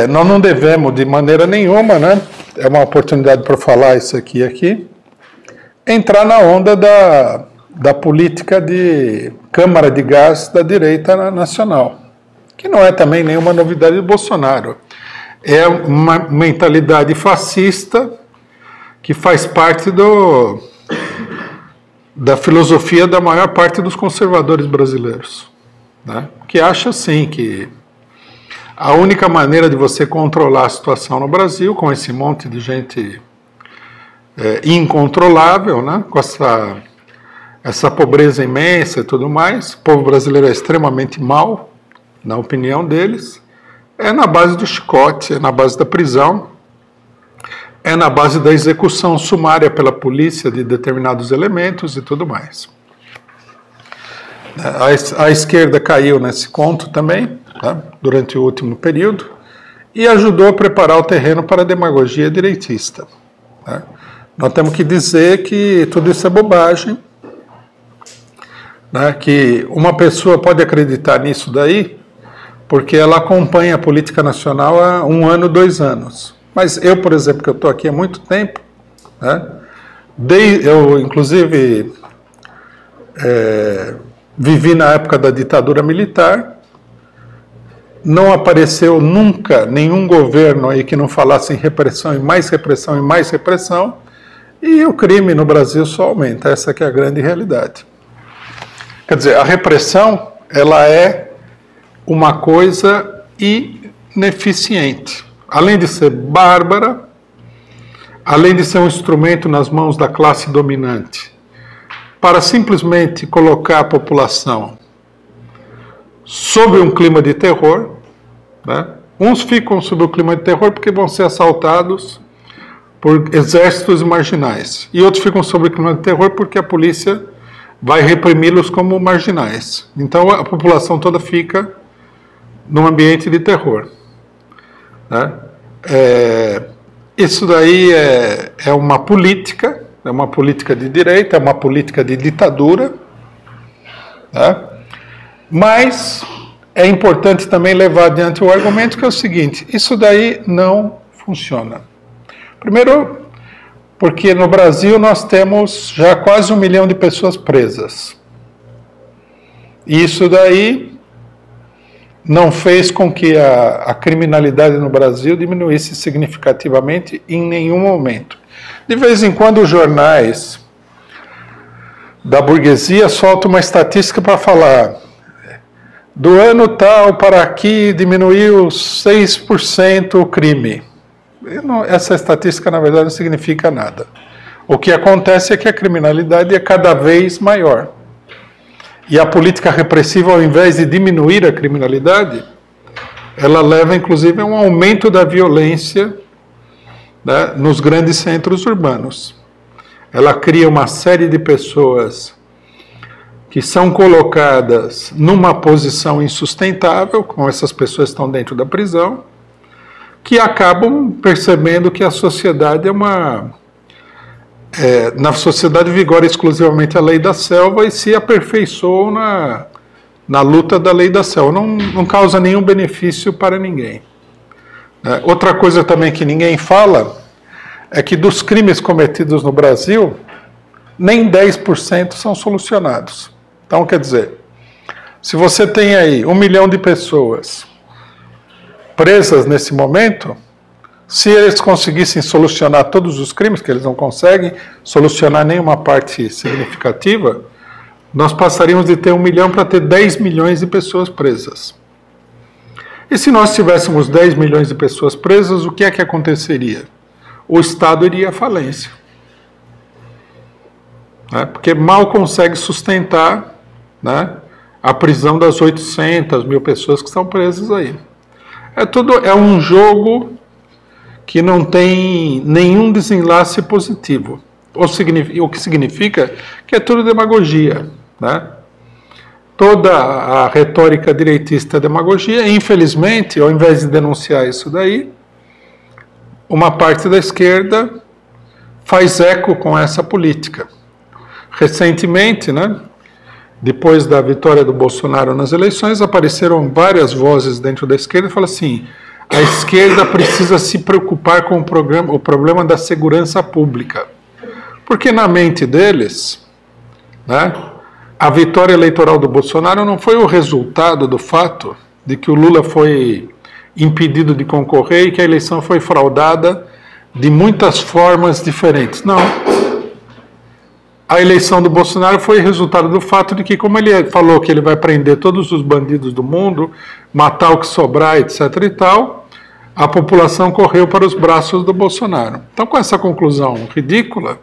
Nós não devemos, de maneira nenhuma, né? É uma oportunidade para falar isso aqui, entrar na onda da política de câmara de gás da direita nacional, que não é também nenhuma novidade do Bolsonaro. É uma mentalidade fascista que faz parte da filosofia da maior parte dos conservadores brasileiros, né? Que acha, assim, que a única maneira de você controlar a situação no Brasil, com esse monte de gente incontrolável, né? Com essa pobreza imensa e tudo mais, o povo brasileiro é extremamente mau, na opinião deles, é na base do chicote, é na base da prisão, é na base da execução sumária pela polícia de determinados elementos e tudo mais. A esquerda caiu nesse conto também, tá? Durante o último período, e ajudou a preparar o terreno para a demagogia direitista, tá? Nós temos que dizer que tudo isso é bobagem, né? Que uma pessoa pode acreditar nisso daí porque ela acompanha a política nacional há 1 ano, 2 anos. Mas eu, por exemplo, que eu estou aqui há muito tempo, né? Eu, inclusive, vivi na época da ditadura militar, não apareceu nunca nenhum governo aí que não falasse em repressão e mais repressão e mais repressão, e o crime no Brasil só aumenta, essa que é a grande realidade. Quer dizer, a repressão, ela é uma coisa ineficiente. Além de ser bárbara, além de ser um instrumento nas mãos da classe dominante, para simplesmente colocar a população sob um clima de terror, né? Uns ficam sob o clima de terror porque vão ser assaltados por exércitos marginais, e outros ficam sob o clima de terror porque a polícia vai reprimi-los como marginais. Então a população toda fica num ambiente de terror, né? Isso daí é uma política de direita, é uma política de ditadura, né? Mas é importante também levar adiante o argumento que é o seguinte: isso daí não funciona. Primeiro, porque no Brasil nós temos já quase 1 milhão de pessoas presas. E isso daí não fez com que a criminalidade no Brasil diminuísse significativamente em nenhum momento. De vez em quando os jornais da burguesia soltam uma estatística para falar: do ano tal para aqui diminuiu 6% o crime. Essa estatística, na verdade, não significa nada. O que acontece é que a criminalidade é cada vez maior. E a política repressiva, ao invés de diminuir a criminalidade, ela leva, inclusive, a um aumento da violência, né, nos grandes centros urbanos. Ela cria uma série de pessoas que são colocadas numa posição insustentável, como essas pessoas estão dentro da prisão, que acabam percebendo que a sociedade na sociedade vigora exclusivamente a lei da selva e se aperfeiçoam na luta da lei da selva. Não causa nenhum benefício para ninguém. Outra coisa também que ninguém fala é que dos crimes cometidos no Brasil, nem 10% são solucionados. Então, quer dizer, se você tem aí 1 milhão de pessoas presas nesse momento, se eles conseguissem solucionar todos os crimes, que eles não conseguem solucionar nenhuma parte significativa, nós passaríamos de ter 1 milhão para ter 10 milhões de pessoas presas. E se nós tivéssemos 10 milhões de pessoas presas, o que é que aconteceria? O Estado iria à falência, né? Porque mal consegue sustentar, né, a prisão das 800 mil pessoas que estão presas aí. É um jogo que não tem nenhum desenlace positivo. O que significa que é tudo demagogia, né? Toda a retórica direitista é demagogia. E, infelizmente, ao invés de denunciar isso daí, uma parte da esquerda faz eco com essa política. Recentemente, né, depois da vitória do Bolsonaro nas eleições, apareceram várias vozes dentro da esquerda e falaram assim: a esquerda precisa se preocupar com o problema da segurança pública. Porque na mente deles, né, a vitória eleitoral do Bolsonaro não foi o resultado do fato de que o Lula foi impedido de concorrer e que a eleição foi fraudada de muitas formas diferentes. Não. A eleição do Bolsonaro foi resultado do fato de que, como ele falou que ele vai prender todos os bandidos do mundo, matar o que sobrar, etc. e tal, a população correu para os braços do Bolsonaro. Então, com essa conclusão ridícula,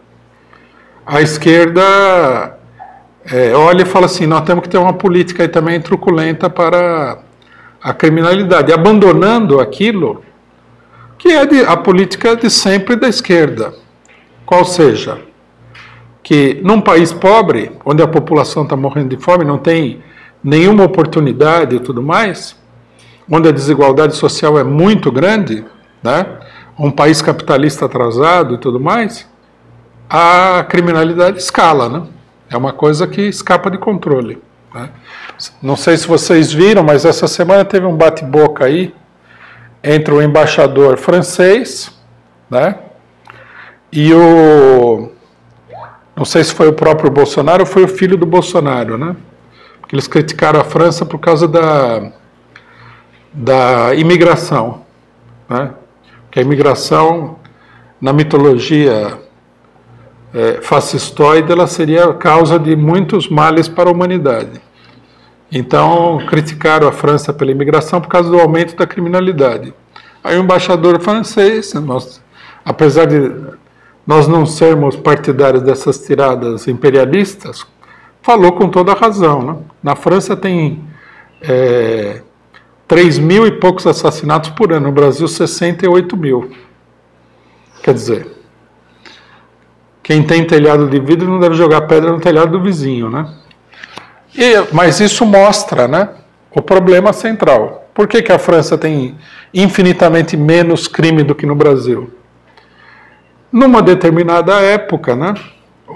a esquerda olha e fala assim, nós temos que ter uma política aí também truculenta para a criminalidade, abandonando aquilo que é a política de sempre da esquerda. Qual seja, que num país pobre, onde a população está morrendo de fome, não tem nenhuma oportunidade e tudo mais, onde a desigualdade social é muito grande, né? Um país capitalista atrasado e tudo mais, a criminalidade escala, né? É uma coisa que escapa de controle, né? Não sei se vocês viram, mas essa semana teve um bate-boca aí entre o embaixador francês, né? E não sei se foi o próprio Bolsonaro ou foi o filho do Bolsonaro, né? Porque eles criticaram a França por causa da imigração, né? Porque a imigração, na mitologia fascistoide, ela seria a causa de muitos males para a humanidade. Então, criticaram a França pela imigração por causa do aumento da criminalidade. Aí o embaixador francês, apesar de nós não sermos partidários dessas tiradas imperialistas, falou com toda a razão, né? Na França tem 3.000 e poucos assassinatos por ano, no Brasil 68 mil. Quer dizer, quem tem telhado de vidro não deve jogar pedra no telhado do vizinho, né? Mas isso mostra, né, o problema central. Por que a França tem infinitamente menos crime do que no Brasil? Numa determinada época, né,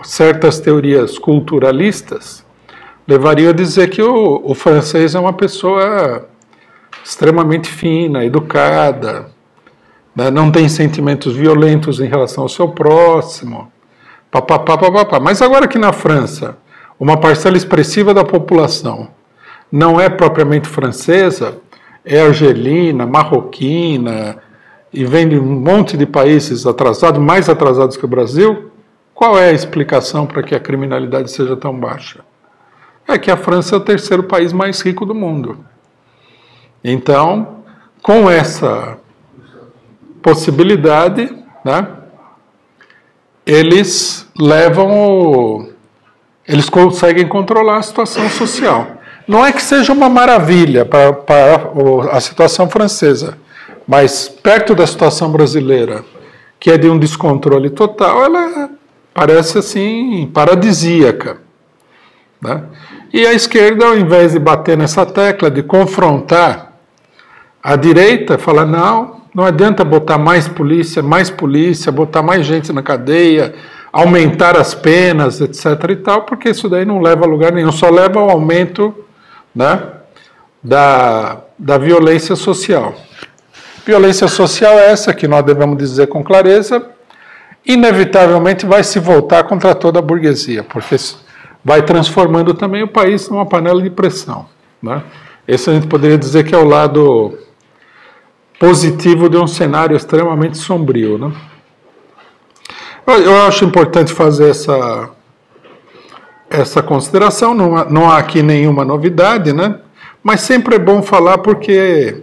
certas teorias culturalistas levariam a dizer que o francês é uma pessoa extremamente fina, educada, né, não tem sentimentos violentos em relação ao seu próximo, papapá. Mas agora que na França uma parcela expressiva da população não é propriamente francesa, é argelina, marroquina, e vem de um monte de países atrasados, mais atrasados que o Brasil, qual é a explicação para que a criminalidade seja tão baixa? É que a França é o terceiro país mais rico do mundo. Então, com essa possibilidade, né, eles conseguem controlar a situação social. Não é que seja uma maravilha para a situação francesa, mas perto da situação brasileira, que é de um descontrole total, ela parece assim paradisíaca, né? E a esquerda, ao invés de bater nessa tecla, de confrontar a direita, fala, não adianta botar mais polícia, botar mais gente na cadeia, aumentar as penas, etc. e tal, porque isso daí não leva a lugar nenhum, só leva ao aumento, né, da violência social. Violência social é essa que nós devemos dizer com clareza, inevitavelmente vai se voltar contra toda a burguesia, porque vai transformando também o país numa panela de pressão, né? Esse a gente poderia dizer que é o lado positivo de um cenário extremamente sombrio, né? Eu acho importante fazer essa consideração, não há aqui nenhuma novidade, né? Mas sempre é bom falar porque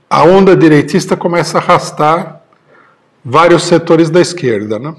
a onda direitista começa a arrastar vários setores da esquerda, né?